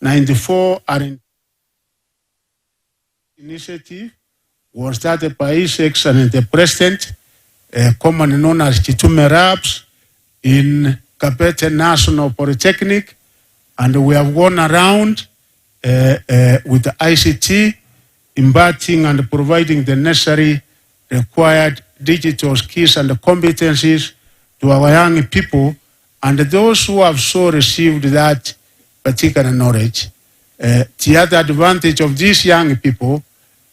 94 are in initiative was started by His Excellency the President, commonly known as Chitume Raps, in KTN National Polytechnic, and we have gone around with the ICT, imparting and providing the necessary required digital skills and competencies to our young people, and those who have so received that particular knowledge. The other advantage of these young people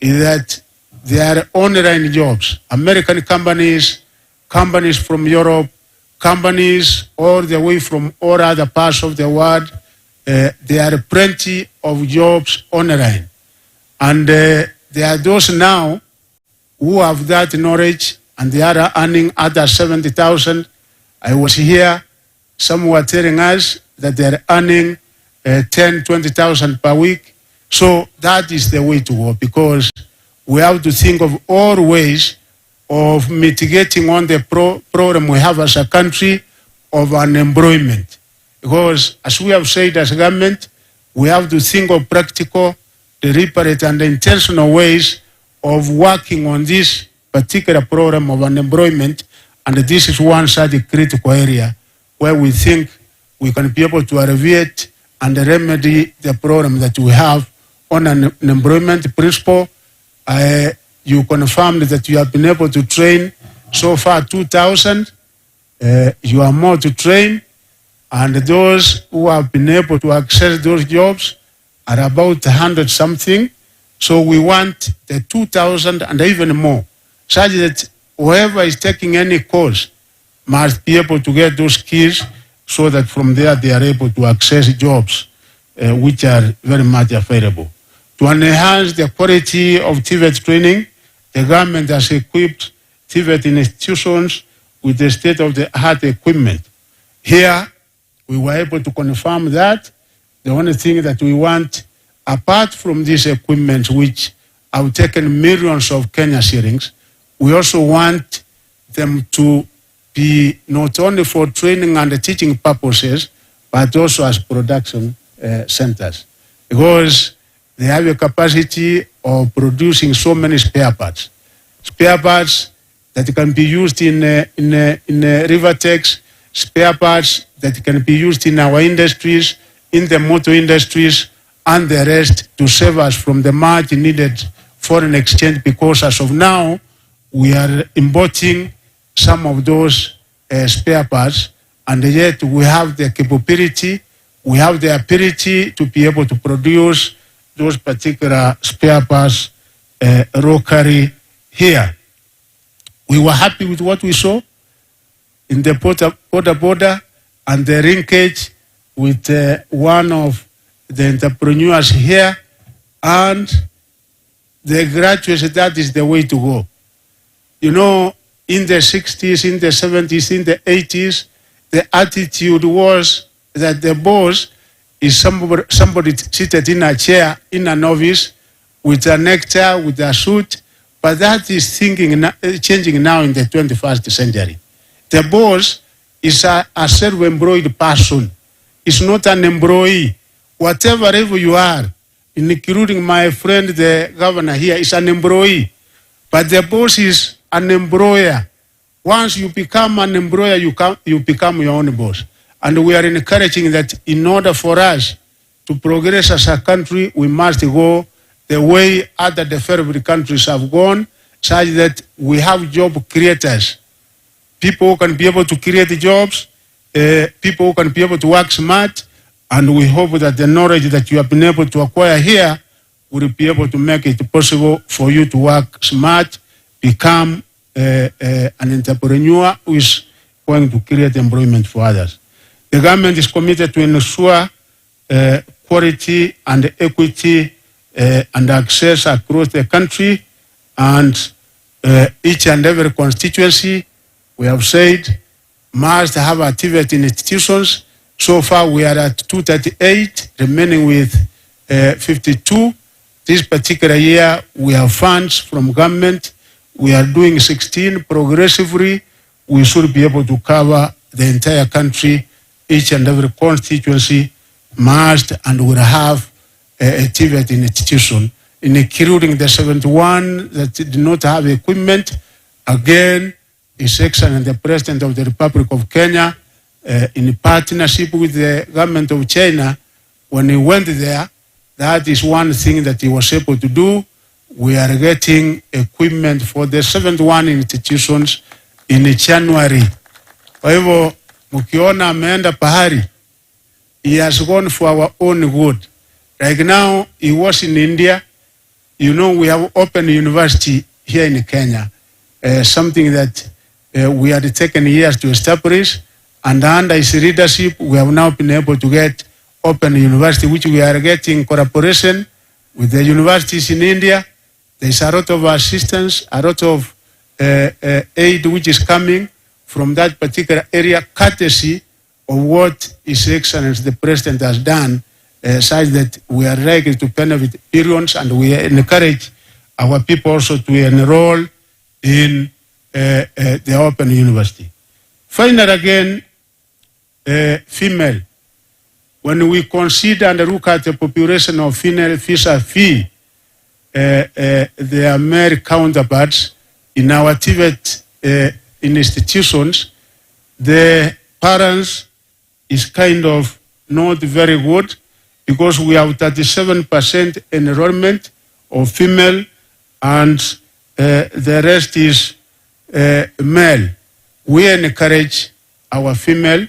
is that they are online jobs. American companies, companies from Europe, companies all the way from all other parts of the world, there are plenty of jobs online. And there are those now who have that knowledge and they are earning other 70,000. I was here, some were telling us that they are earning 10, 20,000 per week. So that is the way to go, because we have to think of all ways of mitigating on the problem we have as a country of unemployment. Because as we have said as a government, we have to think of practical, deliberate and intentional ways of working on this particular problem of unemployment. And this is one such critical area where we think we can be able to alleviate and remedy the problem that we have on an unemployment principle. You confirmed that you have been able to train so far 2,000. You are more to train, and those who have been able to access those jobs are about 100 something. So we want the 2,000 and even more, such that whoever is taking any course must be able to get those skills, so that from there they are able to access jobs which are very much available. To enhance the quality of TVET training, the government has equipped TVET institutions with the state-of-the-art equipment. Here, we were able to confirm that the only thing that we want, apart from this equipment, which have taken millions of Kenya shillings, we also want them to be not only for training and teaching purposes, but also as production centers. Because they have a capacity of producing so many spare parts. Spare parts that can be used in Rivertex, spare parts that can be used in our industries, in the motor industries, and the rest, to save us from the much needed foreign exchange, because as of now, we are importing some of those spare parts, and yet we have the capability, we have the ability to be able to produce those particular spare parts locally here. We were happy with what we saw in the border and the linkage with one of the entrepreneurs here, and the graduates. That is the way to go. You know, in the 60s, in the 70s, in the 80s, the attitude was that the boss is somebody seated in a chair in an office with a nectar, with a suit, but that is changing now in the 21st century. The boss is a self-employed person. It's not an employee. Whatever level you are, including my friend, the governor here, is an employee. But the boss is an employer. Once you become an employer, you become your own boss. And we are encouraging that in order for us to progress as a country, we must go the way other developed countries have gone, such that we have job creators. People who can be able to create jobs, people who can be able to work smart, and we hope that the knowledge that you have been able to acquire here will be able to make it possible for you to work smart, become an entrepreneur who is going to create employment for others. The government is committed to ensure quality and equity and access across the country, and each and every constituency, we have said, must have a TVET institutions. So far, we are at 238, remaining with 52. This particular year, we have funds from government. We are doing 16 progressively. We should be able to cover the entire country, each and every constituency, must and will have a TVET institution, including the 71 that did not have equipment. Again, His Excellency the President of the Republic of Kenya, in partnership with the government of China, when he went there, that is one thing that he was able to do. We are getting equipment for the 71 institutions in January. Kwa hivyo, mkiona ameenda pahari, he has gone for our own good. Right now, he was in India. You know, we have opened a university here in Kenya, something that we had taken years to establish, and under his leadership, we have now been able to get open a university, which we are getting collaboration with the universities in India. There's a lot of assistance, a lot of aid which is coming from that particular area, courtesy of what His Excellency the President has done, such that we are likely to benefit billions, and we encourage our people also to enroll in the Open University. Finally, again, female. When we consider and look at the population of female vis-a-vis their male counterparts in our TVET institutions, the parents is kind of not very good, because we have 37% enrollment of female, and the rest is male. We encourage our female,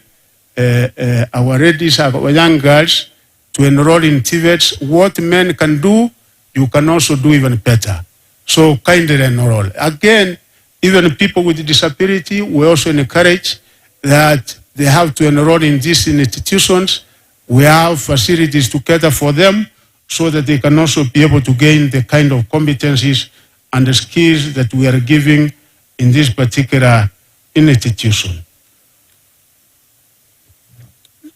our ladies, our young girls to enroll in TVETs. What men can do, you can also do even better. So kindly enroll. Again, even people with disability, we also encourage that they have to enroll in these institutions. We have facilities to cater for them so that they can also be able to gain the kind of competencies and the skills that we are giving in this particular institution.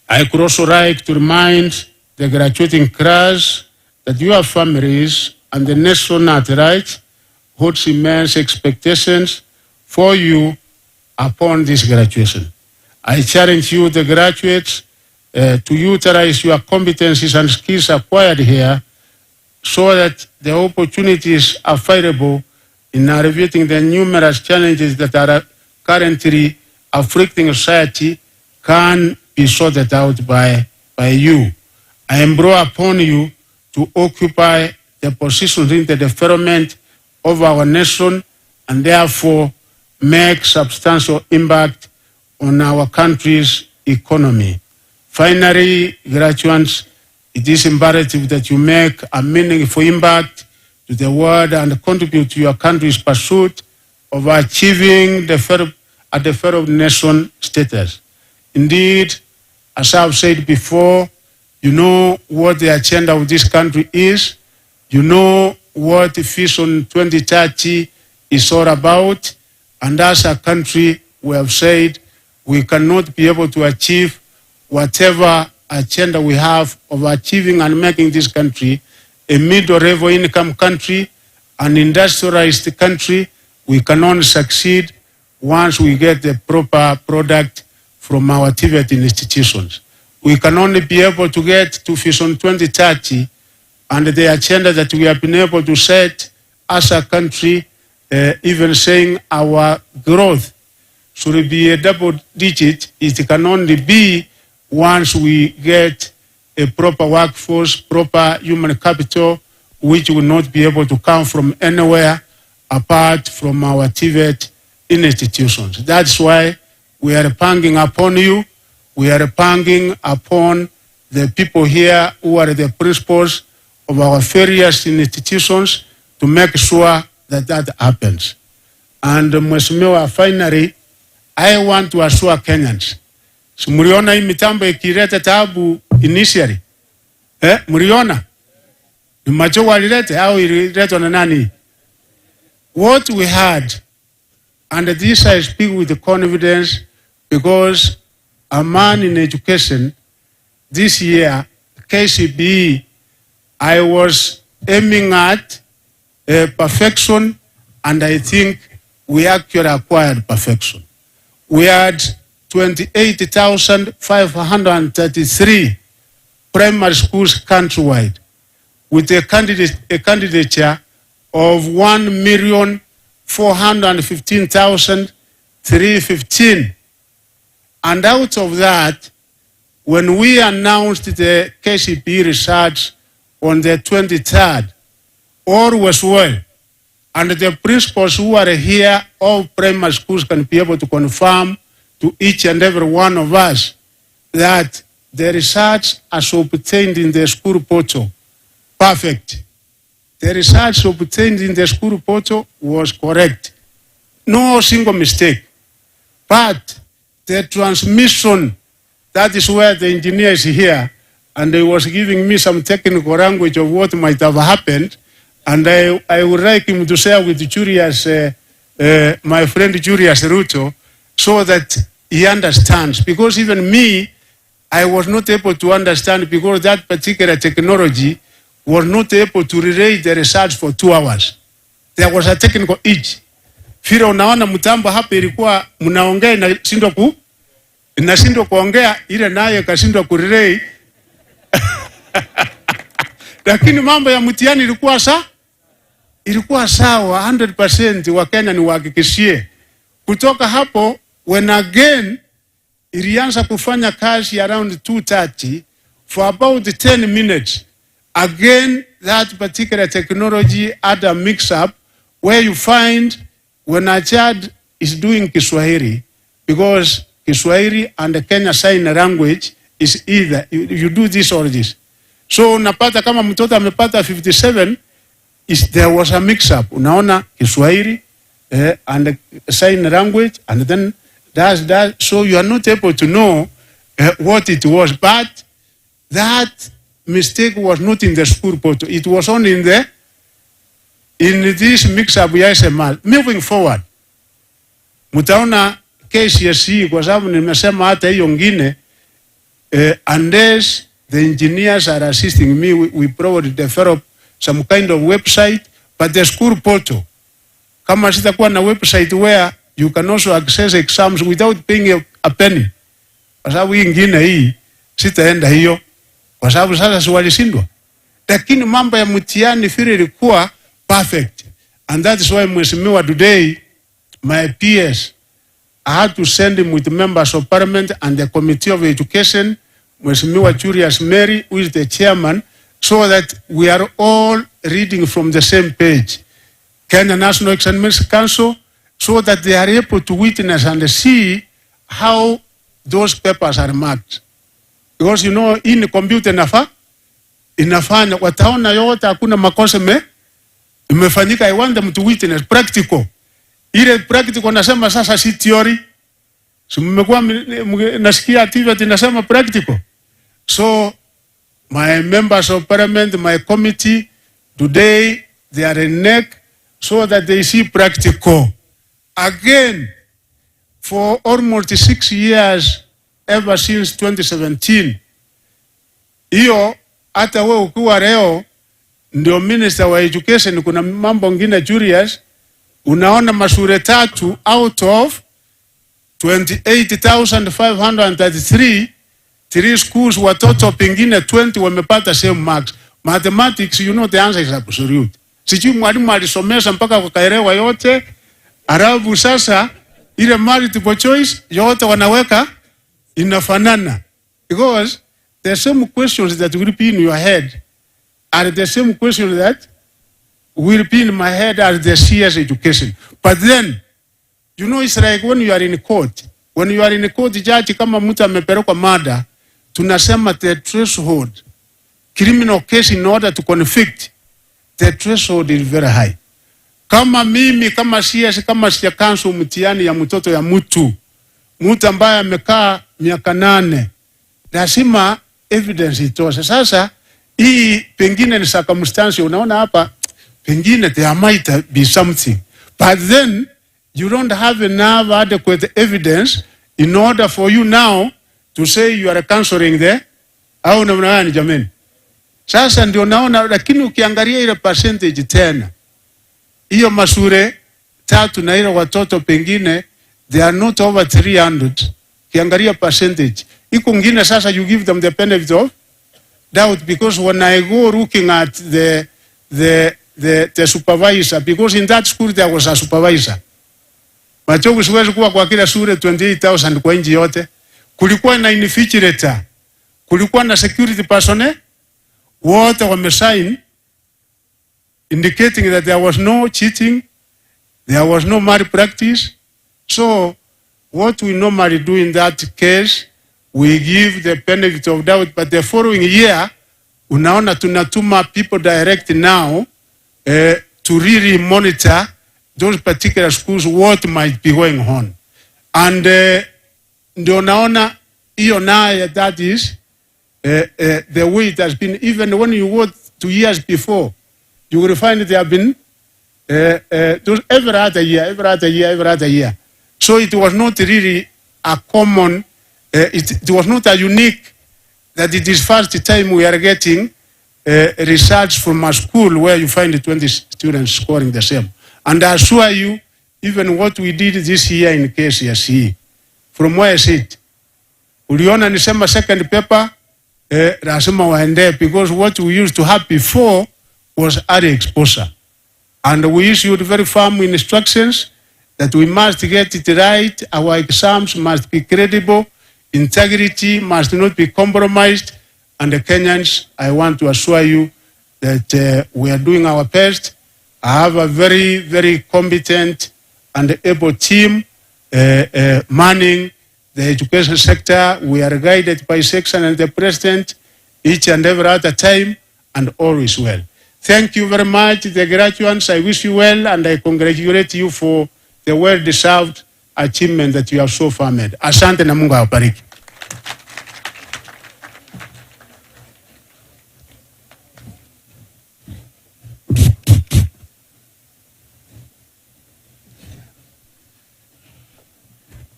I could also like to remind the graduating class that your families and the nation at large holds immense expectations for you upon this graduation. I challenge you, the graduates, to utilize your competencies and skills acquired here so that the opportunities available in navigating the numerous challenges that are currently afflicting society can be sorted out by you. I implore upon you to occupy the positions in the development of our nation and therefore make substantial impact on our country's economy. Finally, graduates, it is imperative that you make a meaningful impact to the world and contribute to your country's pursuit of achieving a developed nation status. Indeed, as I've said before, you know what the agenda of this country is. You know what Vision 2030 is all about. And as a country, we have said we cannot be able to achieve whatever agenda we have of achieving and making this country a middle-level income country, an industrialized country. We can only succeed once we get the proper product from our TVET institutions. We can only be able to get to Vision 2030 and the agenda that we have been able to set as a country, even saying our growth should be a double digit. It can only be once we get a proper workforce, proper human capital, which will not be able to come from anywhere apart from our TVET institutions. That's why we are banging upon you. We are banging upon the people here who are the principals of our various institutions to make sure that that happens. And Mheshimiwa, finally, I want to assure Kenyans. So mliona hii mitambo ikileta taabu initially. Mliona? Ni macho walilete au ililetwa na nani? What we had, and this I speak with confidence because a man in education this year, KCBE, I was aiming at perfection, and I think we actually acquired perfection. We had 28,533 primary schools countrywide with a candidature of 1,415,315. And out of that, when we announced the KCPE results on the 23rd, all was well. And the principals who are here, all primary schools can be able to confirm to each and every one of us that the results as obtained in the school portal, perfect. The results obtained in the school portal was correct. No single mistake. But the transmission, that is where the engineer is here, and he was giving me some technical language of what might have happened, and I would like him to share with Julius, my friend Julius Ruto, so that he understands. Because even me, I was not able to understand because that particular technology was not able to relay the results for 2 hours. There was a technical itch. Fira unaona mtambo hapa ilikuwa mnaongea inashindwa kuongea, ile naye kashindwa kurelay. Lakini mambo ya mtihani ilikuwa sawa 100%. Wakenya ni wahakikishie. Kutoka hapo, when again ilianza kufanya kazi around 2:30 for about 10 minutes. Again, that particular technology had a mix-up where you find when a child is doing Kiswahili, because Kiswahili and the Kenya Sign Language is either, you do this or this. So unapata kama mtoto amepata 57, there was a mix-up. Unaona Kiswahili and the Sign Language, and then that's that. So you are not able to know what it was. But that mistake was not in the school portal. It was only in this mix-up ya SMR. Moving forward, mutaona KCSE, kwa sababu nimesema hata hiyo ngine, unless the engineers are assisting me, we probably develop some kind of website, but the school portal, kama sitakuwa na website where you can also access exams without paying a penny. Kwa sababu hii ngine hii, sitaenda hiyo. Kwa sababu sasa siwalishindwa. Lakini mambo ya mtihani vile ilikuwa perfect. And that is why mheshimiwa today, my peers, I had to send him with members of parliament and the Committee of Education, Mheshimiwa Julius Mary, who is the chairman, so that we are all reading from the same page. Kenya National Examination Council, so that they are able to witness and see how those papers are marked. Because you know, in computer inafanya, wataona yote hakuna makosa imefanyika. I want them to witness practical. Ile practical nasema sasa si theory. So mmekuwa nasikia TVET nasema practical. So my members of parliament, my committee, today they are in neck so that they see practical. Again, for almost 6 years, ever since 2017, hiyo hata wewe ukiwa leo ndio minister wa education, kuna mambo ngine Julius, unaona mashule 3 out of 28,533, 3 schools watoto pengine 20 wamepata same marks. Mathematics, you know, the answer is absolute. Sijui mwalimu alisomesha mpaka wakaelewa yote, arabu sasa ile multiple choice yote wanaweka inafanana. Because the same questions that will be in your head are the same questions that will be in my head as the CS education. But then, you know, it's like when you are in court. When you are in court, judge kama mtu amepelekwa mada, tunasema the threshold, criminal case in order to convict, the threshold is very high. Kama mimi, kama CS, kama siya cancel mtihani ya mtoto ya mtu ambaye amekaa miaka 8, lazima evidence itoshe. Sasa hii pengine ni circumstance, unaona hapa pengine there might be something, but then you don't have enough adequate evidence in order for you now to say you are cancelling there. Au namna gani jameni? Sasa ndio naona, lakini ukiangalia ile percentage tena, hiyo masure 3 na ile watoto pengine they are not over 300. Ukiangalia percentage iko ngine, sasa you give them the benefit of doubt, because when I go looking at the supervisor, because in that school there was a supervisor. Machogu siwezi kuwa kwa kila shule 28,000 kwa nchi yote. Kulikuwa na invigilator, kulikuwa na security personnel, wote wamesign indicating that there was no cheating, there was no malpractice. So what we normally do in that case, we give the benefit of doubt, but the following year, unaona tunatuma people direct now to really monitor those particular schools, what might be going on. And ndio naona hiyo naye, that is the way it has been. Even when you go 2 years before, you will find there have been every other year. So it was not really a common, it was not a unique that it is first time we are getting results from a school where you find 20 students scoring the same. And I assure you, even what we did this year in KCSE, from where I sit, uliona nisema second paper, lazima waende, because what we used to have before was early exposure. And we issued very firm instructions that we must get it right, our exams must be credible, integrity must not be compromised, and the Kenyans, I want to assure you that we are doing our best. I have a very, very competent and able team manning the education sector. We are guided by section and the president each and every other time, and all is well. Thank you very much, the graduates. I wish you well, and I congratulate you for the well-deserved achievement that you have so far made. Asante na Mungu awabariki.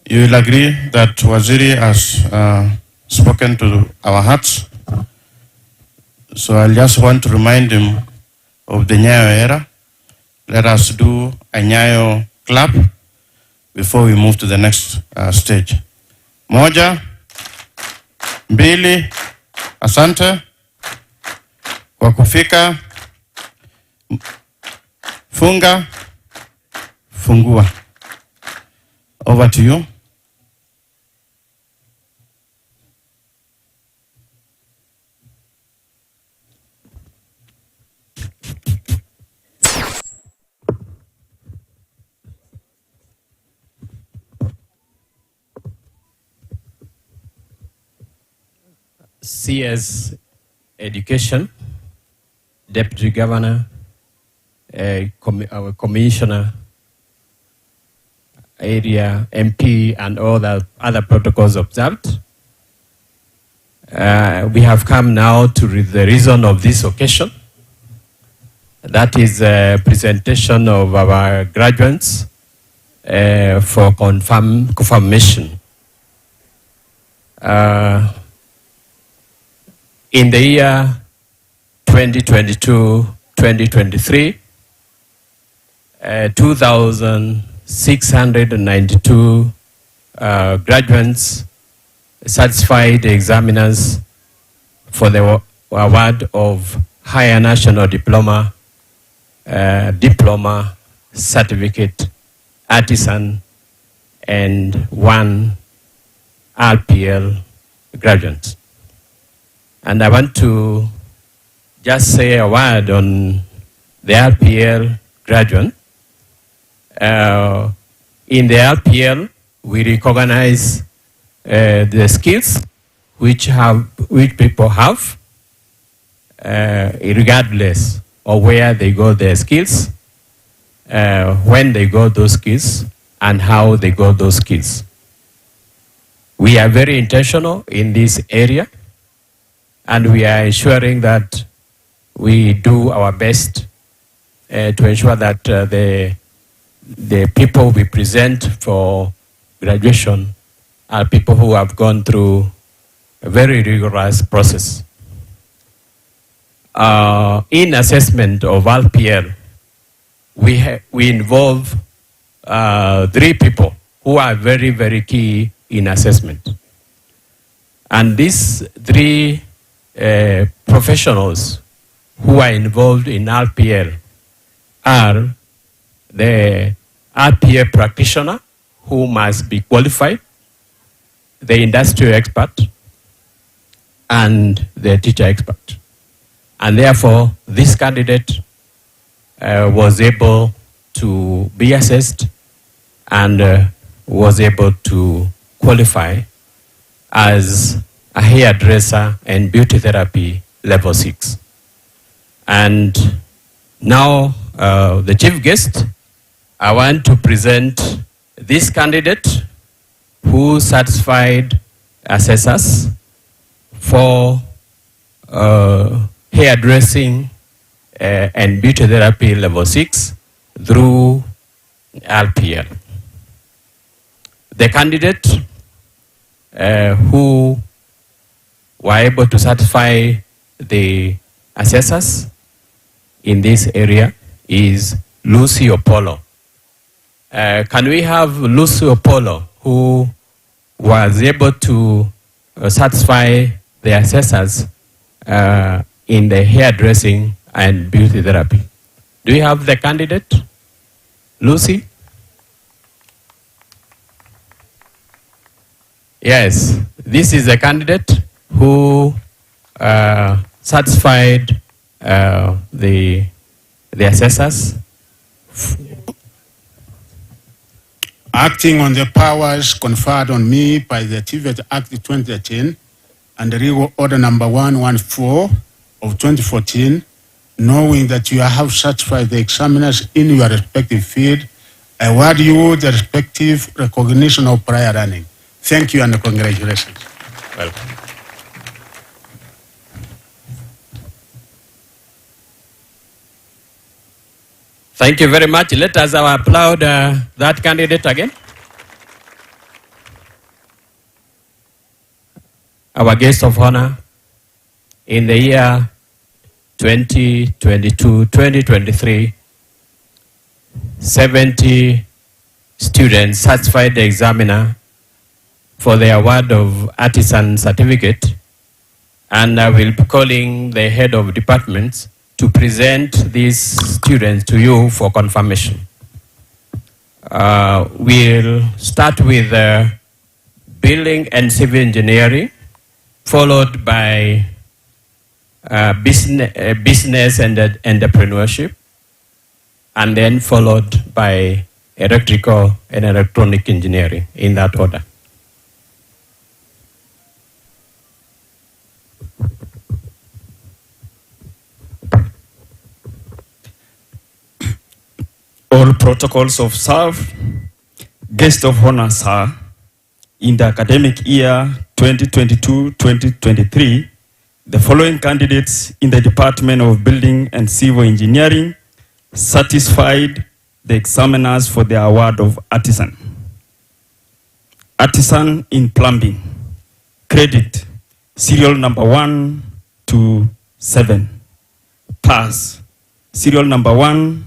You will agree that Waziri has spoken to our hearts. So I just want to remind him of the Nyayo era. Let us do a Nyayo clap before we move to the next stage. Moja, mbili, asante kwa kufika. Funga, fungua. Over to you. CS Education, Deputy Governor, our Commissioner, Area MP, and all the other protocols observed. We have come now to the reason of this occasion. That is a presentation of our graduates for confirmation. In the year 2022-2023, 2,692 graduates satisfied the examiners for the award of Higher National Diploma, Diploma, Certificate, Artisan, and 1 RPL graduate. And I want to just say a word on the RPL graduate. In the RPL, we recognize the skills which people have, regardless of where they got their skills, when they got those skills, and how they got those skills. We are very intentional in this area, and we are ensuring that we do our best to ensure that the people we present for graduation are people who have gone through a very rigorous process. In assessment of RPL, we involve 3 people who are very, very key in assessment. And these 3 professionals who are involved in RPL are the RPL practitioner, who must be qualified, the industrial expert, and the teacher expert. And therefore, this candidate was able to be assessed and was able to qualify as a hairdresser and beauty therapy level 6. And now, the chief guest, I want to present this candidate who satisfied assessors for hairdressing and beauty therapy level 6 through RPL. The candidate who were able to satisfy the assessors in this area is Lucy Opolo. Can we have Lucy Opolo, who was able to satisfy the assessors in the hairdressing and beauty therapy? Do you have the candidate, Lucy? Yes, this is a candidate who satisfied the assessors. Acting on the powers conferred on me by the TVET Act 2013 and the Legal Order number 114 of 2014, knowing that you have satisfied the examiners in your respective field, I award you the respective recognition of prior learning. Thank you and congratulations. Welcome. Thank you very much. Let us applaud that candidate again. Our guest of honor in the year 2022-2023, 70 students satisfied the examiner for the award of artisan certificate, and I will be calling the head of departments to present these students to you for confirmation. We'll start with building and civil engineering, followed by business and entrepreneurship, and then followed by electrical and electronic engineering, in that order. All protocols observed. Guest of honor, sir, in the academic year 2022-2023, the following candidates in the Department of Building and Civil Engineering satisfied the examiners for the award of artisan. Artisan in plumbing, credit, serial number 1 to 7. Pass, serial number 1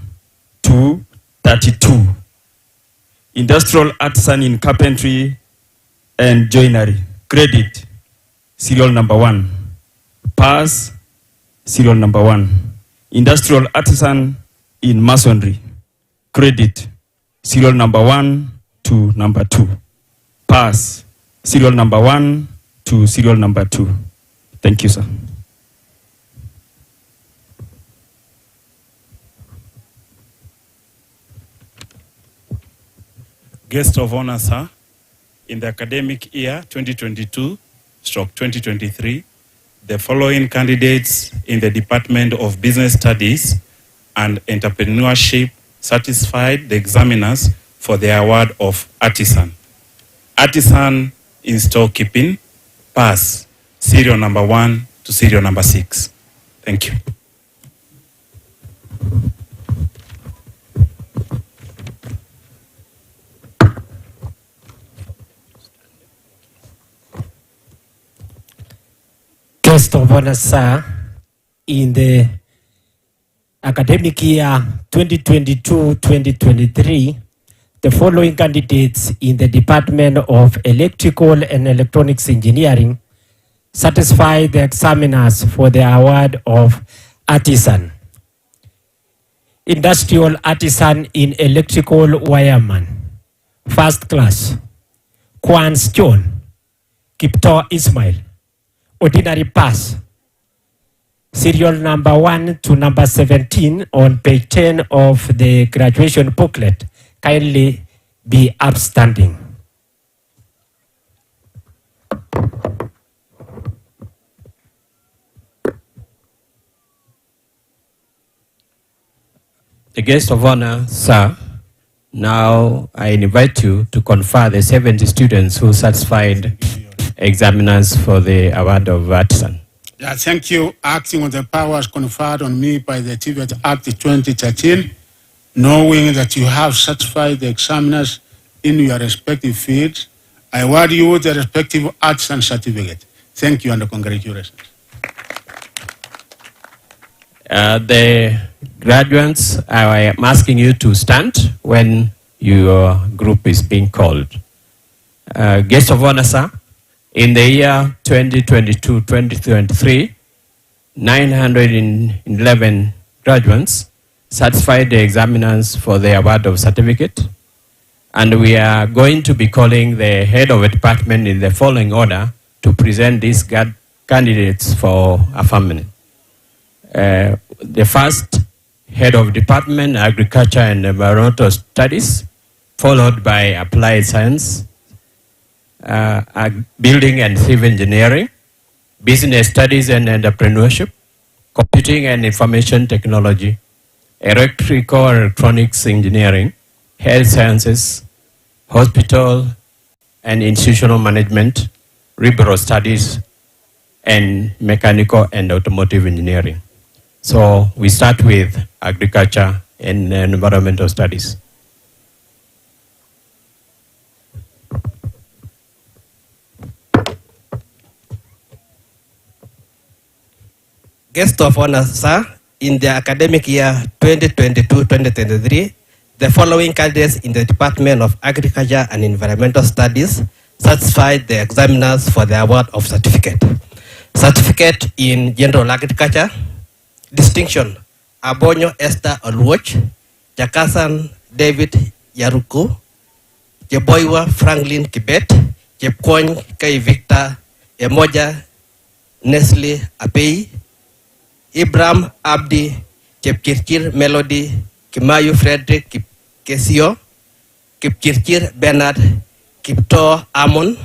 to 32. Industrial artisan in carpentry and joinery, credit, serial number 1. Pass, serial number 1. Industrial artisan in masonry, credit, serial number 1 to number 2. Pass, serial number 1 to serial number 2. Thank you, sir. Guest of honor, sir, in the academic year 2022/2023, the following candidates in the Department of Business Studies and Entrepreneurship satisfied the examiners for the award of artisan. Artisan in storekeeping, pass, serial number 1 to serial number 6. Thank you. Guest of honor, sir, in the academic year 2022-2023, the following candidates in the Department of Electrical and Electronics Engineering satisfy the examiners for the award of artisan. Industrial artisan in electrical wireman, first class, Kwans John, Kipto Ismail, ordinary pass, serial number 1 to number 17 on page 10 of the graduation booklet. Kindly be upstanding. The guest of honor, sir, now I invite you to confer the 70 students who satisfied examiners for the award of artisan. Yeah, thank you. Acting on the powers conferred on me by the TVET Act 2013, knowing that you have satisfied the examiners in your respective fields, I award you the respective artisan certificate. Thank you and congratulations. The graduates, I am asking you to stand when your group is being called. Guest of honor, sir, in the year 2022-2023, 911 graduates satisfied the examiners for the award of certificate, and we are going to be calling the head of a department in the following order to present these candidates for affirmation. The first, head of department, agriculture and environmental studies, followed by applied science, building and civil engineering, business studies and entrepreneurship, computing and information technology, electrical and electronics engineering, health sciences, hospital and institutional management, liberal studies, and mechanical and automotive engineering. So we start with agriculture and environmental studies. Guest of honor, sir, in the academic year 2022-2023, the following candidates in the Department of Agriculture and Environmental Studies satisfied the examiners for the award of certificate. Certificate in General Agriculture, distinction, Abonyo Esther Olwoch, Jakasan David Yaruku, Jeboiwa Franklin Kibet, Jepkony Kai Victor Emoja Nestle Apei, Ibrahim Abdi, Kipkirkir Melody, Kimayu Frederick Kesio, Kipkirkir Bernard, Kipto Amon,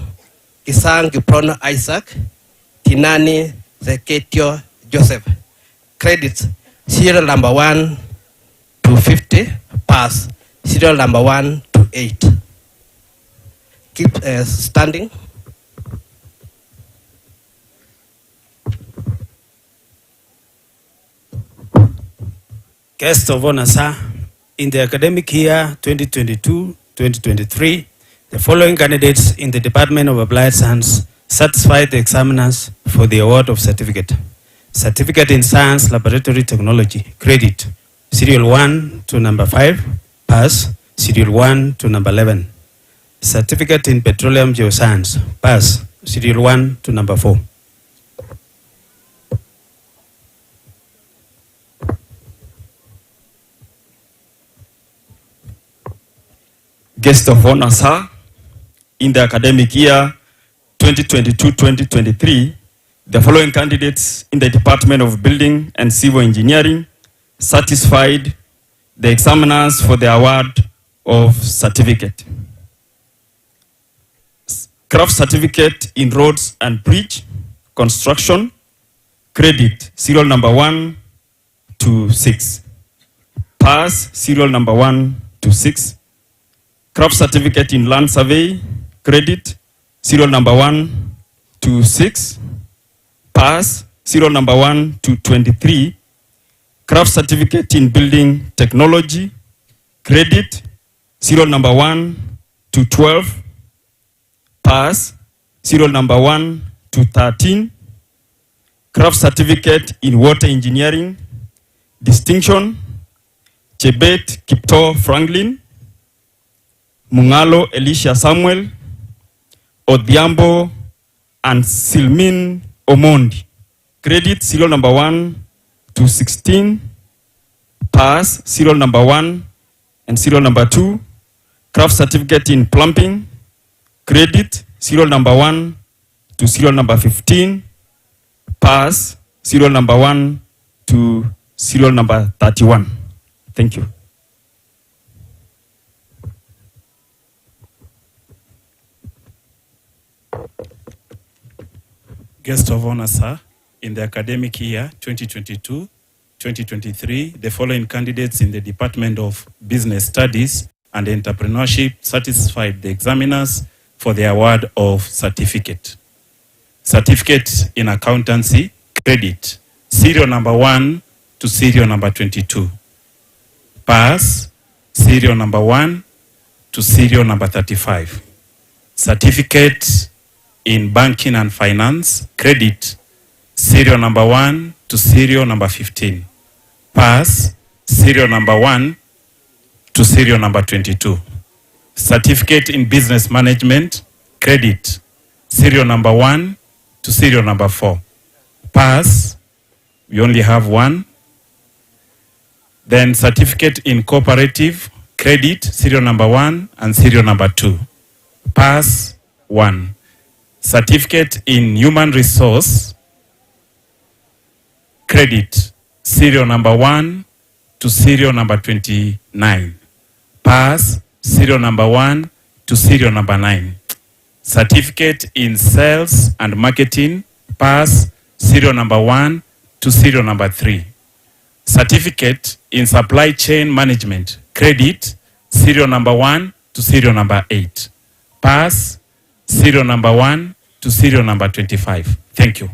Kisang Kiprono Isaac, Tinani Zeketio Joseph. Credits, serial number 1 to 50, pass, serial number 1 to 8. Keep standing. Guest of honor, sir, in the academic year 2022-2023, the following candidates in the Department of Applied Science satisfied the examiners for the award of certificate. Certificate in Science Laboratory Technology, credit, serial 1 to number 5, pass, serial 1 to number 11. Certificate in Petroleum Geoscience, pass, serial 1 to number 4. Guest of honor, sir, in the academic year 2022-2023, the following candidates in the Department of Building and Civil Engineering satisfied the examiners for the award of certificate. Craft certificate in roads and bridge construction, credit, serial number 1 to 6. Pass, serial number 1 to 6. Craft certificate in land survey, credit, serial number 1 to 6. Pass, serial number 1 to 23. Craft certificate in building technology, credit, serial number 1 to 12. Pass, serial number 1 to 13. Craft certificate in water engineering, distinction, Chebet Kipto Franklin, Mungalo Elisha Samuel, Odhiambo and Silmin Omondi. Credit serial number 1 to 16. Pass serial number 1 and serial number 2. Craft certificate in plumbing. Credit serial number 1 to serial number 15. Pass serial number 1 to serial number 31. Thank you. Guest of honor, sir, in the academic year 2022-2023, the following candidates in the Department of Business Studies and Entrepreneurship satisfied the examiners for the award of certificate. Certificate in accountancy, credit, serial number 1 to serial number 22. Pass, serial number 1 to serial number 35. Certificate in banking and finance, credit, serial number 1 to serial number 15. Pass, serial number 1 to serial number 22. Certificate in business management, credit, serial number 1 to serial number 4. Pass, we only have 1. Then certificate in cooperative, credit, serial number 1 and serial number 2. Pass, 1. Certificate in human resource, credit, serial number 1 to serial number 29. Pass, serial number 1 to serial number 9. Certificate in sales and marketing, pass, serial number 1 to serial number 3. Certificate in supply chain management, credit, serial number 1 to serial number 8. Pass, serial number 1 to serial number 25. Thank you.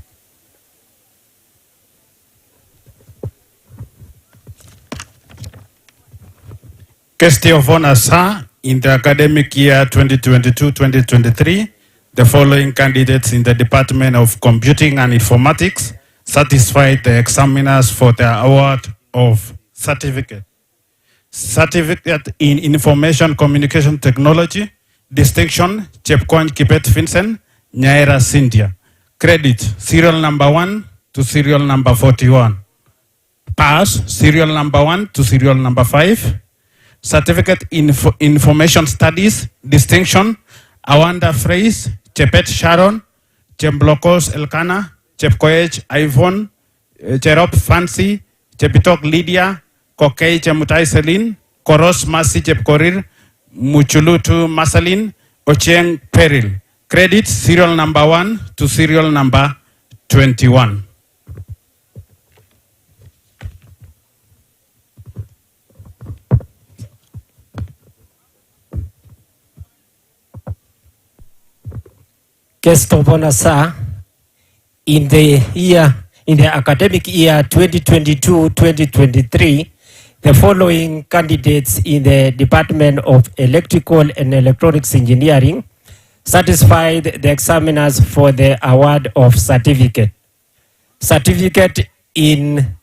Guest of honor, sir, in the academic year 2022-2023, the following candidates in the Department of Computing and Informatics satisfied the examiners for the award of certificate. Certificate in Information Communication Technology, distinction, Chepkwony Kibet Vincent, Nyaira Cynthia. Credit, serial number 1 to serial number 41. Pass, serial number 1 to serial number 5. Certificate in Information Studies, distinction, Awanda Phrase, Chepet Sharon, Chemblokos Elkana, Chepkoech Ivon, Cherop Fancy, Chepitok Lydia, Kokei Chemutai Selin, Koros Masi Chepkorir, Muchulutu Masalin, Ochieng Peril. Credit, serial number 1 to serial number 21. Guest of honor, sir, in the academic year 2022-2023, the following candidates in the Department of Electrical and Electronics Engineering satisfied the examiners for the award of certificate. Certificate in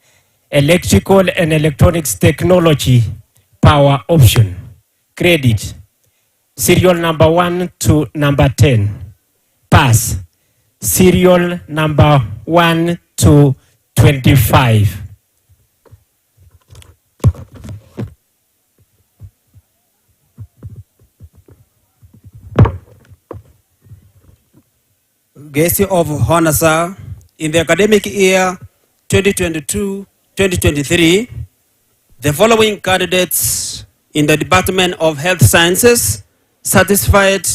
Electrical and Electronics Technology, Power Option, credit, serial number 1 to number 10. Pass, serial number 1 to 25. Guest of honor, sir, in the academic year 2022-2023, the following candidates in the Department of Health Sciences satisfied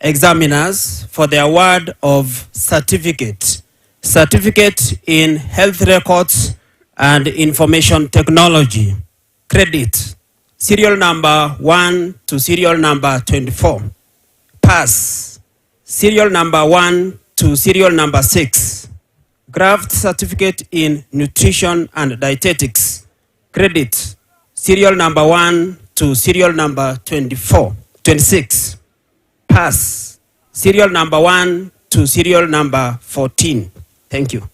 examiners for the award of certificate. Certificate in Health Records and Information Technology. Credit, serial number 1 to serial number 24. Pass, serial number 1 to serial number 6. Graft certificate in Nutrition and Dietetics. Credit, serial number 1 to serial number 26. Pass, serial number 1 to serial number 14. Thank you.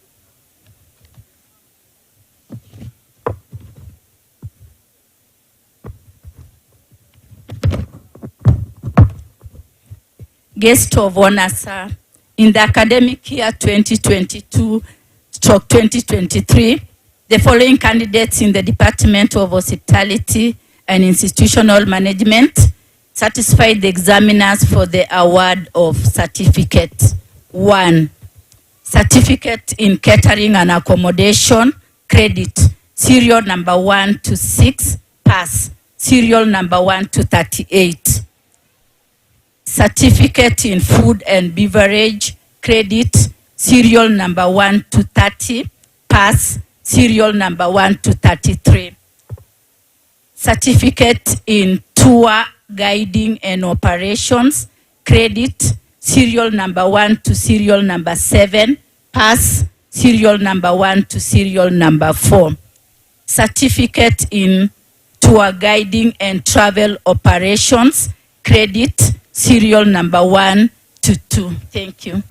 Guest of honor, sir, In the academic year 2022-2023, the following candidates in the Department of Hospitality and Institutional Management satisfied the examiners for the award of certificate. 1. Certificate in Catering and Accommodation, credit, serial number 1 to 6, pass, serial number 1 to 38. Certificate in Food and Beverage, credit, serial number 1 to 30, pass, serial number 1 to 33. Certificate in Tour Guiding and Operations, credit, serial number 1 to serial number 7, pass, serial number 1 to serial number 4. Certificate in Tour Guiding and Travel Operations, credit, serial number 1 to 2. Thank you.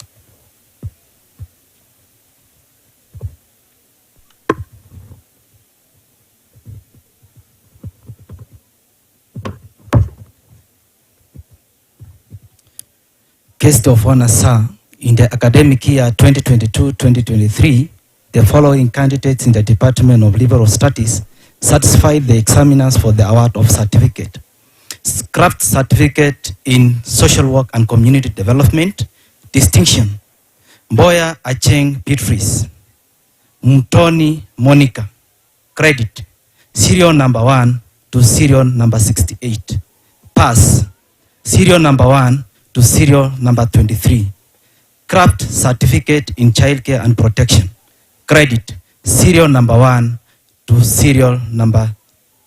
Guest of honor, sir, in the academic year 2022-2023, the following candidates in the Department of Liberal Studies satisfied the examiners for the award of certificate. Craft Certificate in Social Work and Community Development, distinction. Boya Acheng Beatrice, Mtoni Monica, credit, serial number 1 to serial number 68, pass, serial number 1 to serial number 23. Craft Certificate in Childcare and Protection, credit, serial number 1 to serial number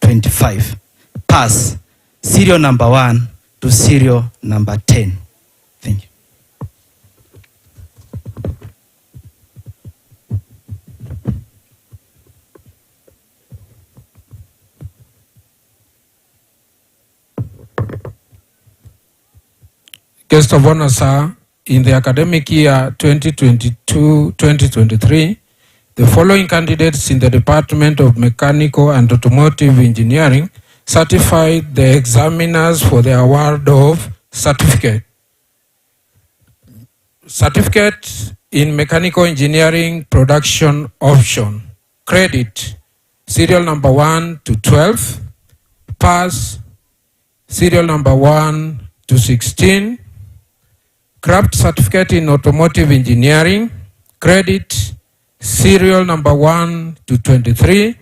25, pass, serial number 1 to serial number 10. Thank you. Guest of honor, sir, in the academic year 2022-2023, the following candidates in the Department of Mechanical and Automotive Engineering certified the examiners for the award of certificate. Certificate in Mechanical Engineering Production Option, credit, serial number 1 to 12, pass, serial number 1 to 16. Craft Certificate in Automotive Engineering, credit, serial number 1 to 23,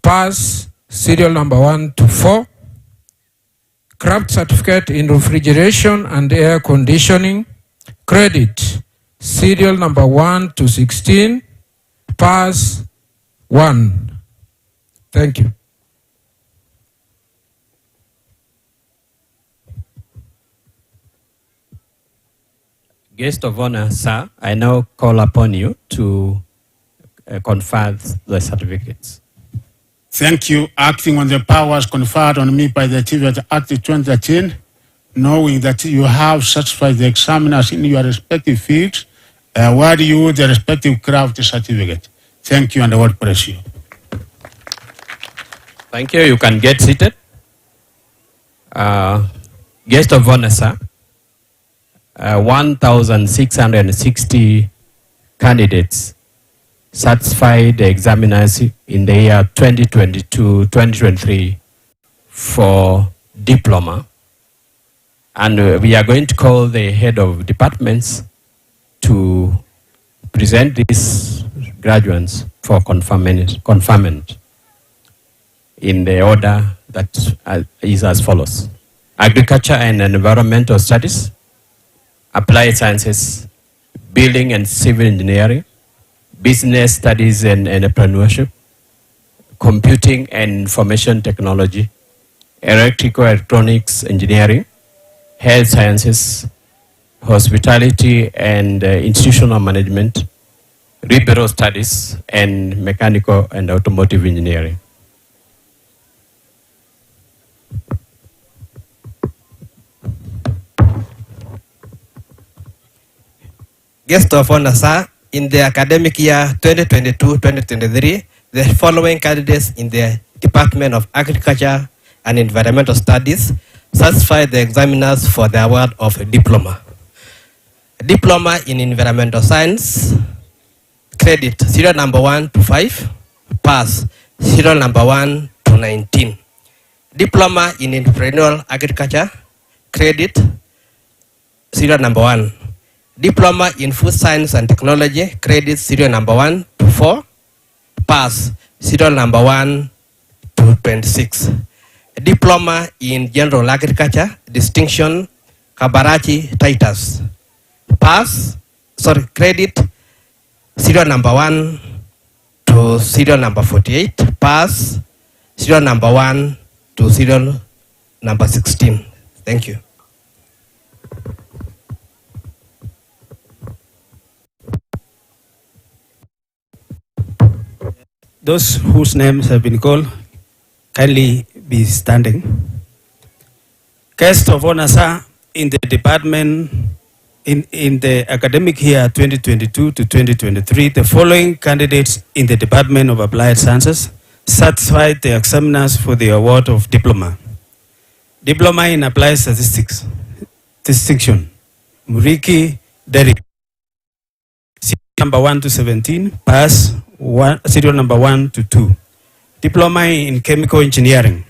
pass, serial number 1 to 4. Craft Certificate in Refrigeration and Air Conditioning, credit, serial number 1 to 16, pass, 1. Thank you. Guest of honor, sir, I now call upon you to confer the certificates. Thank you. Acting on the powers conferred on me by the TVET Act 2013, knowing that you have satisfied the examiners in your respective fields, I award you the respective craft certificate. Thank you, and the word bless you. Thank you. You can get seated. Guest of honor, sir. 1,660 candidates satisfied the examiners in the year 2022-2023 for diploma. And we are going to call the head of departments to present these graduates for conferment in the order that is as follows. Agriculture and Environmental Studies, Applied Sciences, Building and Civil Engineering, Business Studies and Entrepreneurship, Computing and Information Technology, Electrical Electronics Engineering, Health Sciences, Hospitality and Institutional Management, Liberal Studies, and Mechanical and Automotive Engineering. Guest of honor, sir, in the academic year 2022-2023, the following candidates in the Department of Agriculture and Environmental Studies satisfied the examiners for the award of a diploma. Diploma in Environmental Science, credit serial number 1 to 5, pass serial number 1 to 19. Diploma in Entrepreneurial Agriculture, credit serial number 1. Diploma in Food Science and Technology, credit serial number 1 to 4, pass serial number 1 to 26. Diploma in General Agriculture, distinction Kabarachi Titus, credit serial number 1 to serial number 48, pass serial number 1 to serial number 16. Thank you. Those whose names have been called, kindly be standing. Guest of honor, sir, in the department, in the academic year 2022 to 2023, the following candidates in the Department of Applied Sciences satisfied the examiners for the award of diploma. Diploma in Applied Statistics, distinction, Muriki Derek, serial number 1 to 17, pass serial number 1 to 2. Diploma in Chemical Engineering,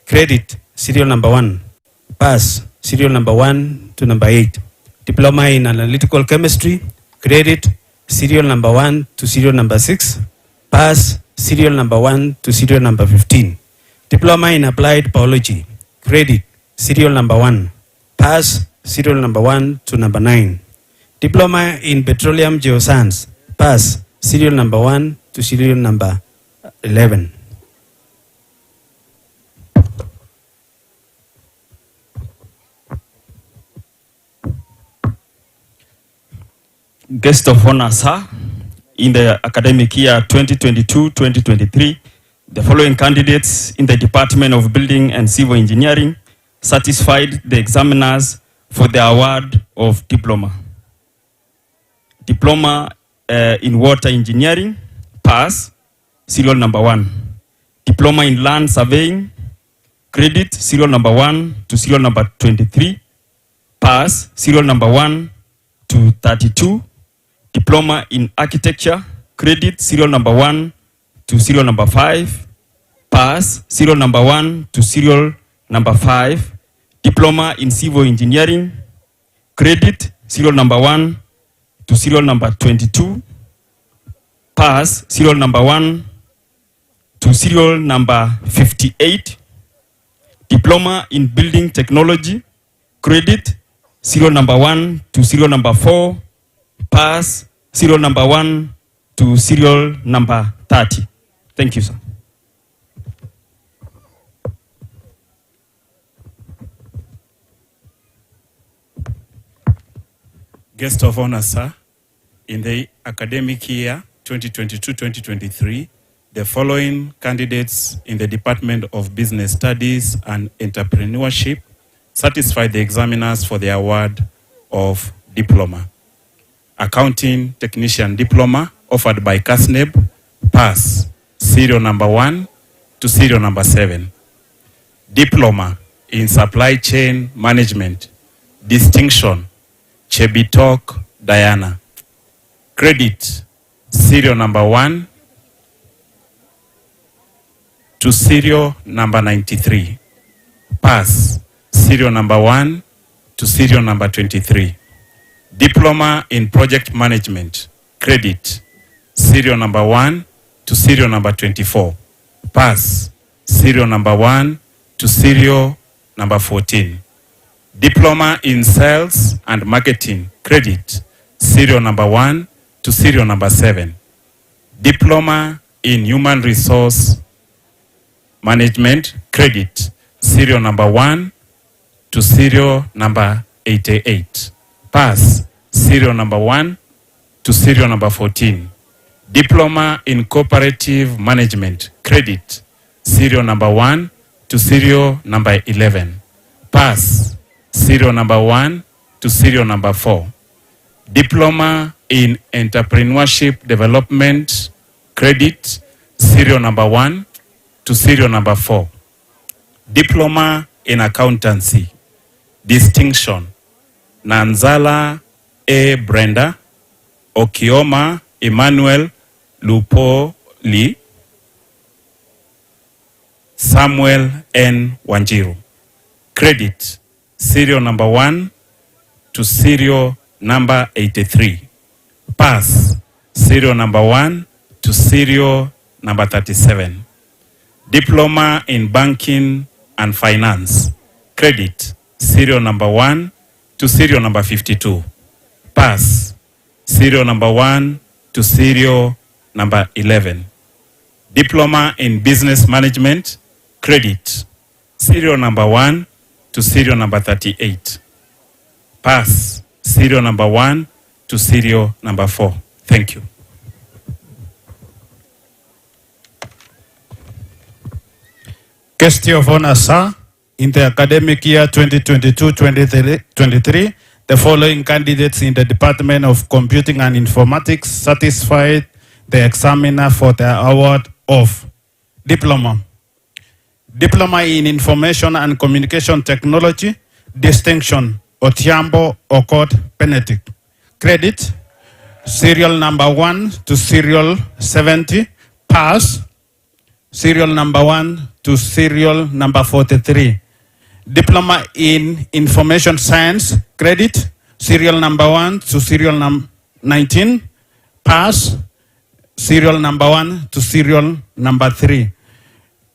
credit serial number 1, pass serial number 1 to number 8. Diploma in Analytical Chemistry, credit serial number 1 to serial number 6, pass serial number 1 to serial number 15. Diploma in Applied Biology, credit serial number 1, pass serial number 1 to number 9. Diploma in Petroleum Geoscience, pass serial number 1 to serial number 11. Guest of honor, sir, in the academic year 2022-2023, the following candidates in the Department of Building and Civil Engineering satisfied the examiners for the award of diploma. Diploma in Water Engineering, pass, serial number 1. Diploma in Land Surveying, credit, serial number 1 to serial number 23, pass, serial number 1 to 32. Diploma in Architecture, credit, serial number 1 to serial number 5, pass, serial number 1 to serial number 5. Diploma in Civil Engineering, credit, serial number 1 to serial number 22, pass, serial number 1 to serial number 58. Diploma in Building Technology, credit, serial number 1 to serial number 4, pass, serial number 1 to serial number 30. Thank you, sir. Guest of honor, sir, in the academic year 2022-2023, the following candidates in the Department of Business Studies and Entrepreneurship satisfied the examiners for the award of diploma. Accounting Technician Diploma offered by CASNEB, pass, serial number 1 to serial number 7. Diploma in Supply Chain Management, distinction, Chebitok Diana. Credit, serial number 1 to serial number 93. Pass, serial number 1 to serial number 23. Diploma in Project Management, credit, serial number 1 to serial number 24. Pass, serial number 1 to serial number 14. Diploma in Sales and Marketing, credit, serial number 1 to serial number 7. Diploma in Human Resource Management, credit, serial number 1 to serial number 88. Pass, serial number 1 to serial number 14. Diploma in Cooperative Management, credit, serial number 1 to serial number 11. Pass, serial number 1 to serial number 4. Diploma in Entrepreneurship Development, credit, serial number 1 to serial number 4. Diploma in Accountancy, distinction, Nanzala A. Brenda, Okioma Emmanuel Lupoli, Samuel N. Wanjiru. Credit serial number 1 to serial number 83. Pass serial number 1 to serial number 37. Diploma in Banking and Finance. Credit serial number 1 to serial number 52. Pass serial number 1 to serial number 11. Diploma in Business Management. Credit serial number 1 to serial number 38. Pass serial number 1 to serial number 4. Thank you. Guest of honor, sir. In the academic year 2022-2023, the following candidates in the Department of Computing and Informatics satisfied the examiner for the award of Diploma. Diploma in Information and Communication Technology, Distinction, Otiambo Okot Benedict. Credit, serial number 1 to serial 70. Pass, serial number 1 to serial number 43. Diploma in Information Science. Credit, serial number 1 to serial number 19. Pass, serial number 1 to serial number 3.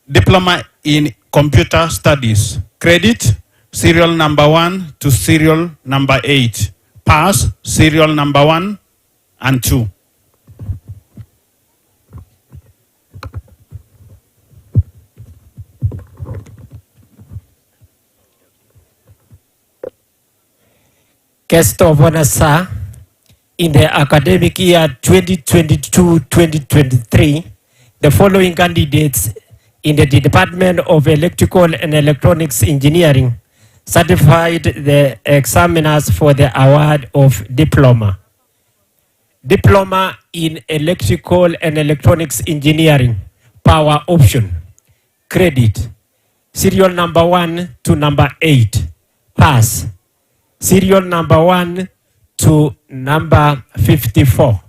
Diploma in Computer Studies. Credit, serial number 1 to serial number 8. Pass, serial number 1 and 2. Guest of honor, sir. In the academic year 2022-2023, the following candidates in the Department of Electrical and Electronics Engineering certified the examiners for the award of Diploma. Diploma in Electrical and Electronics Engineering, Power Option. Credit, serial number 1 to number 8. Pass, serial number 1 to number 54.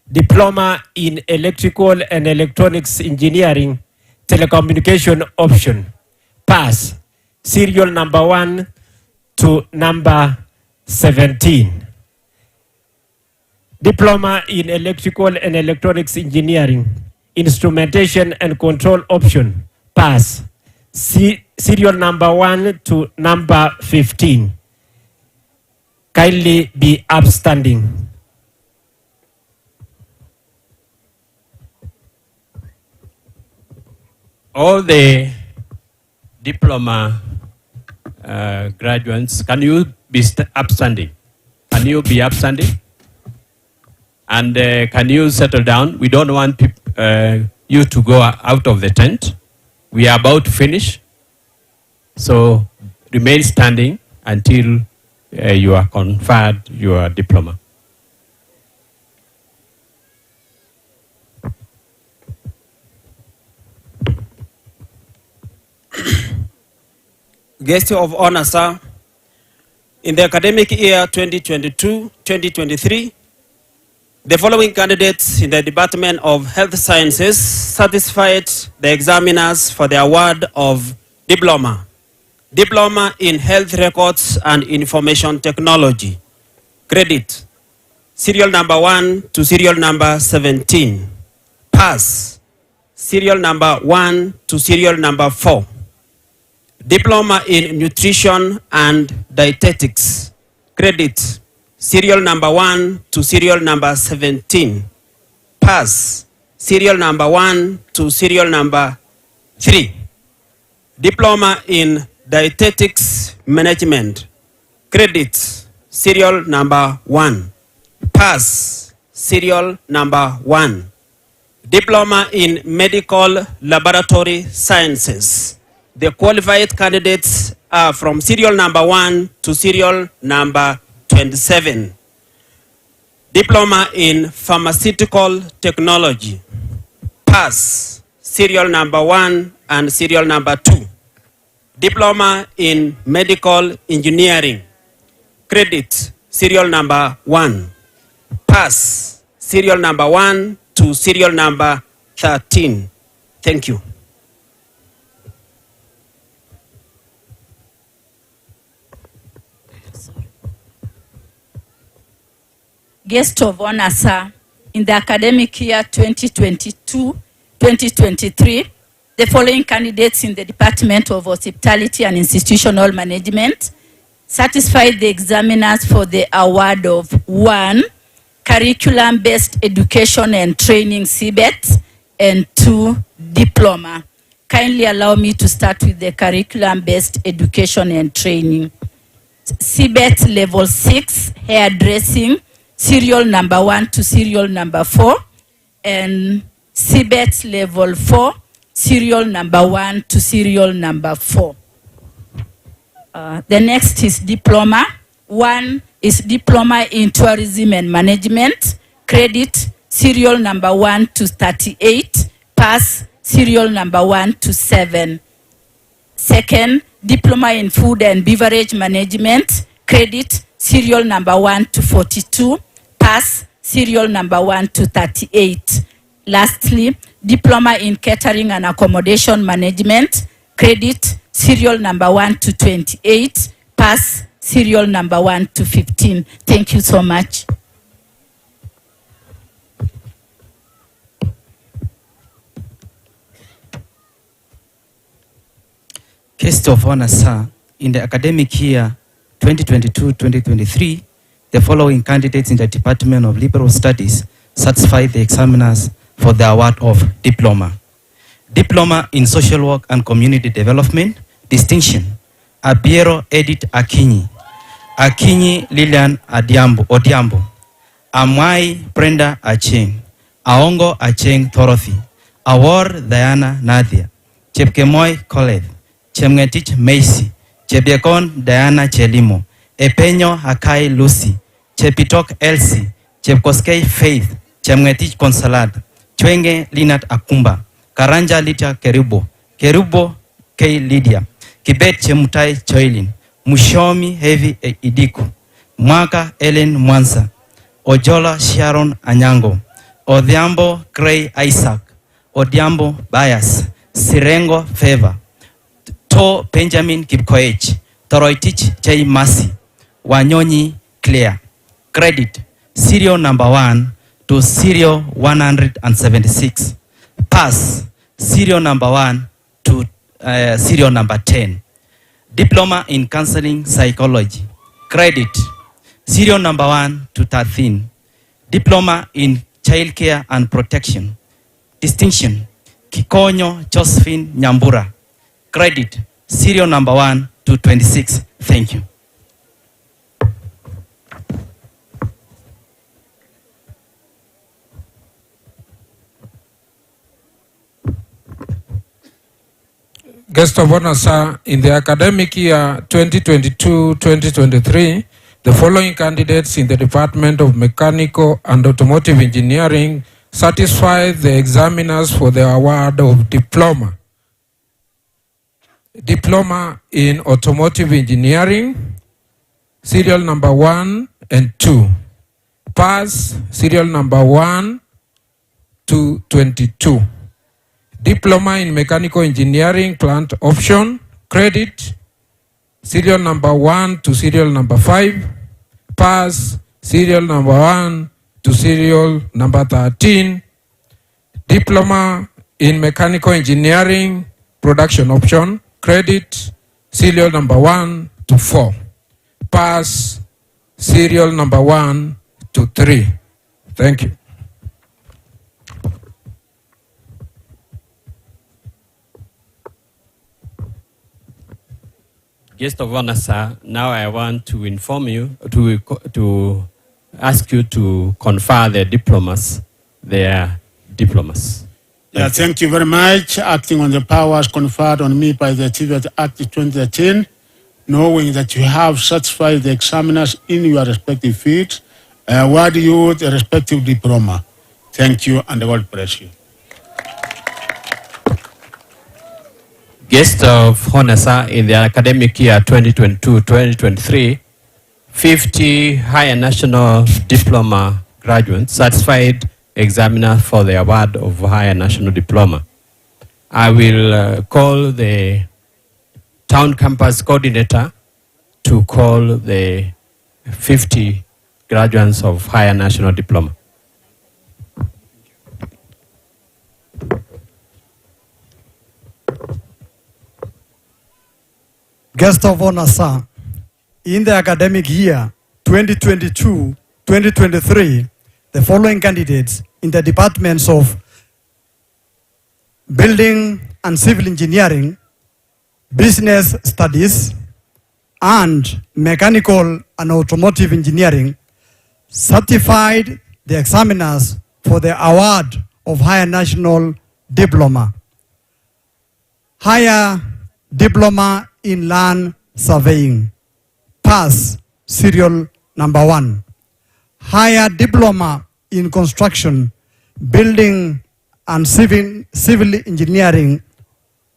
Diploma in Electrical and Electronics Engineering, Telecommunication Option. Pass, serial number 1 to number 17. Diploma in Electrical and Electronics Engineering, Instrumentation and Control Option. Pass, serial number 1 to number 15. Kindly be upstanding. All the diploma graduates, can you be upstanding? Can you be upstanding? And can you settle down? We don't want you to go out of the tent. We are about to finish. So remain standing until you are conferred your diploma. Guest of honor, sir. In the academic year 2022-2023, the following candidates in the Department of Health Sciences satisfied the examiners for the award of Diploma. Diploma in Health Records and Information Technology. Credit, serial number 1 to serial number 17. Pass, serial number 1 to serial number 4. Diploma in Nutrition and Dietetics. Credit, serial number 1 to serial number 17. Pass, serial number 1 to serial number 3. Diploma in Dietetics Management. Credit, serial number 1. Pass, serial number 1. Diploma in Medical Laboratory Sciences. The qualified candidates are from serial number 1 to serial number 27. Diploma in Pharmaceutical Technology. Pass, serial number 1 and serial number 2. Diploma in Medical Engineering. Credit, serial number 1. Pass serial number 1 to serial number 13. Thank you. Guest of honor, sir, in the academic year 2022-2023, the following candidates in the Department of Hospitality and Institutional Management satisfied the examiners for the award of 1, curriculum-based education and training CBET, and 2, diploma. Kindly allow me to start with the curriculum-based education and training. CBET level 6, hairdressing, serial number 1 to serial number 4, and CBET level 4, serial number 1 to serial number 4. The next is diploma. 1 is diploma in tourism and management, credit serial number 1 to 38, pass serial number 1 to 7. Second, diploma in food and beverage management, credit serial number 1 to 42, pass serial number 1 to 38. Lastly, diploma in catering and accommodation management, credit serial number 1 to 28, pass serial number 1 to 15. Thank you so much. Guest of honor, sir, in the academic year 2022-2023, the following candidates in the Department of Liberal Studies satisfied the examiners for the award of diploma. Diploma in Social Work and Community Development, distinction, Abiero Edith Akinyi, Akinyi Lilian Odiambo, Amwai Brenda Acheng, Aongo Acheng Thorothi, Awar Diana Nadia, Chepkemoi Koleth, Chemngetich Macy, Chebiekon Diana Chelimo, Epenyo Hakai Lucy, Chepitok Elsie, Chepkoskei Faith, Chemngetich Consolad, Chwenge Linat Akumba, Karanja Lita Kerubo K. Lydia, Kibet Chemutai Choilin, Mushomi Heavy Idiku, Mwaka Ellen Mwansa, Ojola Sharon Anyango, Odhiambo Gray Isaac, Odiambo Bias, Sirengo Favor, To Benjamin Kipkoech, Toroitich J. Masi, Wanyonyi Claire. Credit, serial number 1 to serial 176. Pass, serial number 1 to serial number 10. Diploma in Counseling Psychology. Credit, serial number 1 to 13. Diploma in Child Care and Protection. Distinction, Kikonyo Josephine Nyambura. Credit, serial number 1 to 26. Thank you. Guest of honor, sir, in the academic year 2022-2023, the following candidates in the Department of Mechanical and Automotive Engineering satisfied the examiners for the award of diploma. Diploma in Automotive Engineering, serial number 1 and 2. Pass, serial number 1 to 22. Diploma in Mechanical Engineering, Plant Option, credit, serial number 1 to serial number 5. Pass, serial number 1 to serial number 13. Diploma in Mechanical Engineering, Production Option, credit, serial number 1 to 4. Pass, serial number 1 to 3. Thank you. Guest of honor, sir, now I want to inform you, to ask you to confer their diplomas, their diplomas. Yeah, thank you very much. Acting on the powers conferred on me by the TVET Act 2013, knowing that you have satisfied the examiners in your respective fields, I award you the respective diploma. Thank you, and God bless you. Guest of honor, sir, in the academic year 2022-2023, 50 higher national diploma graduates, certified examiners for the award of higher national diploma. I will call the town campus coordinator to call the 50 graduates of higher national diploma. Guest of honor, sir, in the academic year 2022-2023, the following candidates in the departments of Building and Civil Engineering, Business Studies, and Mechanical and Automotive Engineering certified the examiners for the award of Higher National Diploma. Higher Diploma in Land Surveying, pass, serial number 1. Higher Diploma in Construction, Building and Civil Engineering,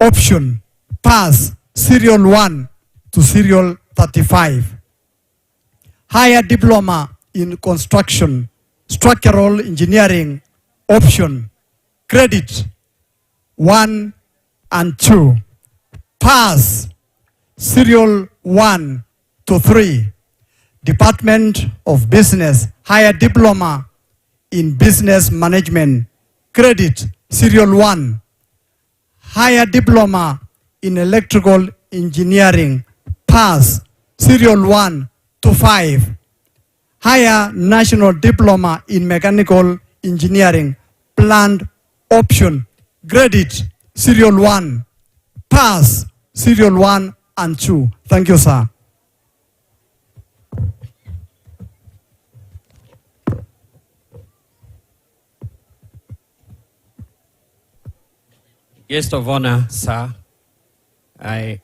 option, pass, serial 1 to serial 35. Higher Diploma in Construction, Structural Engineering, option, credit 1 and 2. Pass, serial 1 to 3. Department of Business, Higher Diploma in Business Management, credit serial 1. Higher Diploma in Electrical Engineering, pass, serial 1 to 5. Higher National Diploma in Mechanical Engineering, planned option, credit serial 1. Pass, serial 1 and 2. Thank you, sir. Guest of honor, sir, I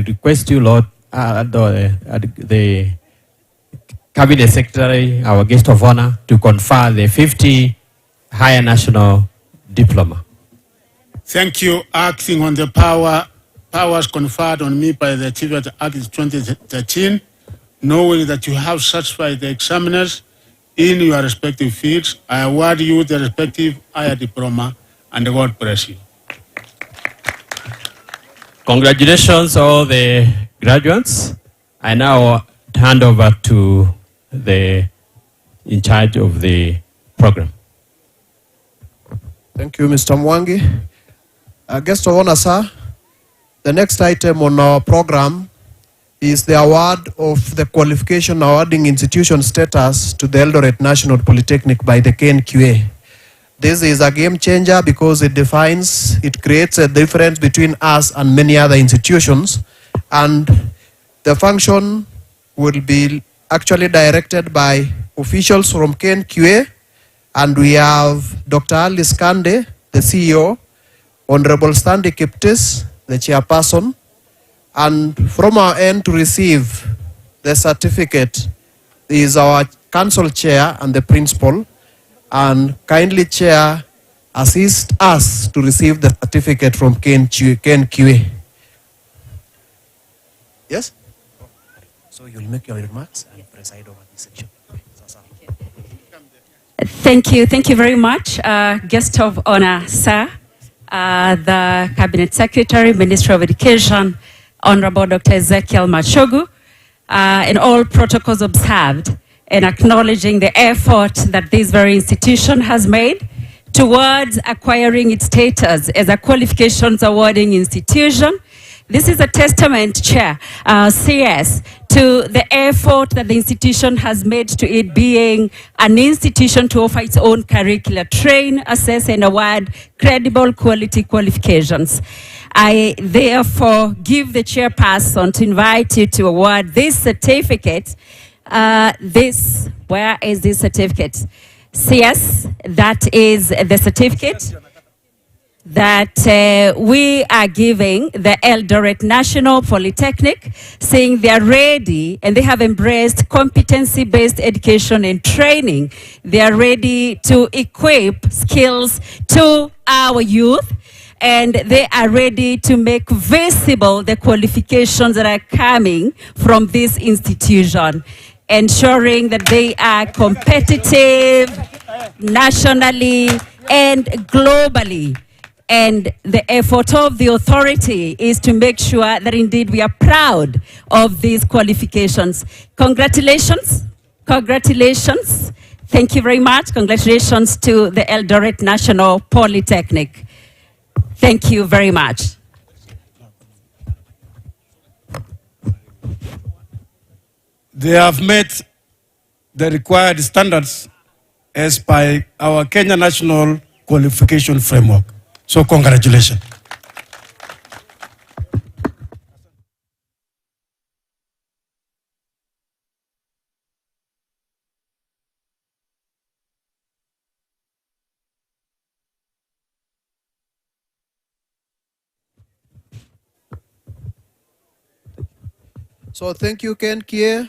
request you, Lord, the Cabinet Secretary, our guest of honor, to confer the 50 higher national diploma. Thank you. Acting on the powers conferred on me by the TVET Act 2013, knowing that you have satisfied the examiners in your respective fields, I award you the respective higher diploma, and God bless you. Congratulations, all the graduates. I now hand over to the in charge of the program. Thank you, Mr. Mwangi. Guest of honor, sir, the next item on our program is the award of the qualification awarding institution status to the Eldoret National Polytechnic by the KNQA. This is a game changer because it creates a difference between us and many other institutions, and the function will be actually directed by officials from KNQA, and we have Dr. Alice Kande, the CEO, Honorable Stanley Kiptis, the chairperson, and from our end to receive the certificate is our council chair and the principal. And kindly chair assist us to receive the certificate from KNQA. Yes? So you'll make your remarks and preside over this section. Thank you very much, guest of honor, sir, the Cabinet Secretary, Minister of Education, Honorable Dr. Ezekiel Machogu, and all protocols observed, and acknowledging the effort that this very institution has made towards acquiring its status as a qualifications awarding institution. This is a testament, Chair, CS, to the effort that the institution has made to it being an institution to offer its own curricula, train, assess, and award credible quality qualifications. I therefore give the chairperson to invite you to award this certificate. Where is this certificate? CS, that is the certificate that we are giving the Eldoret National Polytechnic, saying they are ready and they have embraced competency-based education and training. They are ready to equip skills to our youth. and they are ready to make visible the qualifications that are coming from this institution, ensuring that they are competitive nationally and globally. And the effort of the authority is to make sure that indeed we are proud of these qualifications. Congratulations. Congratulations. Thank you very much. Congratulations to the Eldoret National Polytechnic. Thank you very much. They have met the required standards as by our Kenya National Qualification Framework. So congratulations. So thank you, Ken Kie.